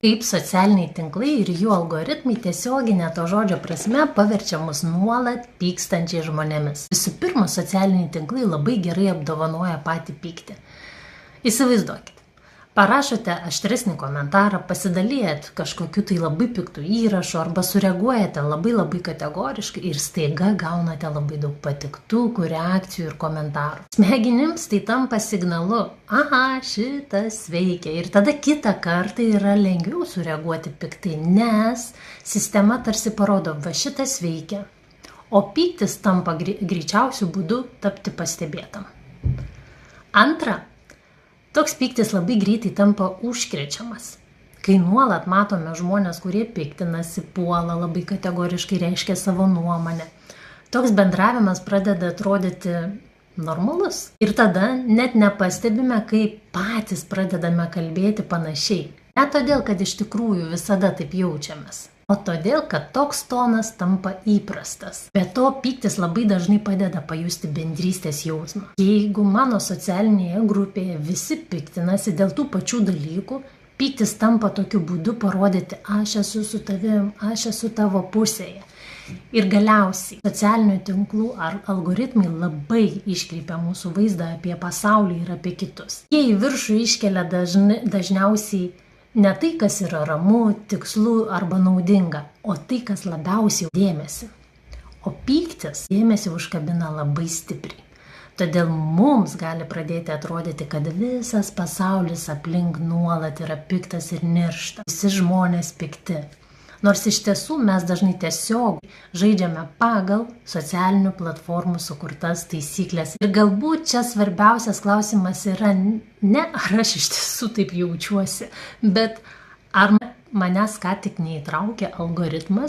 Kaip socialiniai tinklai ir jų algoritmai tiesioginė to žodžio prasme paverčia mus nuolat pykstančiai žmonėmis. Visų pirma, socialiniai tinklai labai gerai apdovanoja patį pyktį. Įsivaizduokit. Parašote aštresnį komentarą, pasidalijat kažkokiu tai labai piktų įrašų arba sureaguojate labai kategoriškai ir staiga gaunate labai daug patiktukų, reakcijų ir komentarų. Smegenims tai tampa signalu, aha, šitas veikia, ir tada kitą kartą yra lengviau sureaguoti piktai, nes sistema tarsi parodo, va šitas veikia, o pyktis tampa greičiausiu būdu tapti pastebėtam. Antra, toks pyktis labai greitai tampa užkrečiamas. Kai nuolat matome žmonės, kurie piktinasi, puola, labai kategoriškai reiškia savo nuomonę, toks bendravimas pradeda atrodyti normalus. Ir tada net nepastebime, kaip patys pradedame kalbėti panašiai. Ne todėl, kad iš tikrųjų visada taip jaučiamės, o todėl, kad toks tonas tampa įprastas. Be to, pyktis labai dažnai padeda pajusti bendrystės jausmą. Jeigu mano socialinėje grupėje visi piktinasi dėl tų pačių dalykų, pyktis tampa tokiu būdu parodyti, aš esu su tavim, aš esu tavo pusėje. Ir galiausiai, socialinių tinklų ar algoritmai labai iškreipia mūsų vaizdą apie pasaulį ir apie kitus. Jie į viršų iškelia dažniausiai ne tai, kas yra ramu, tikslu arba naudinga, o tai, kas labiausiai dėmesį. O pyktis dėmesį užkabina labai stipriai. Todėl mums gali pradėti atrodyti, kad visas pasaulis aplink nuolat yra piktas ir niršta. Visi žmonės pikti. Nors iš tiesų mes dažnai tiesiog žaidžiame pagal socialinių platformų sukurtas taisyklės. Ir galbūt čia svarbiausias klausimas yra ne ar aš iš tiesų taip jaučiuosi, bet ar manęs ką tik neįtraukė algoritmas.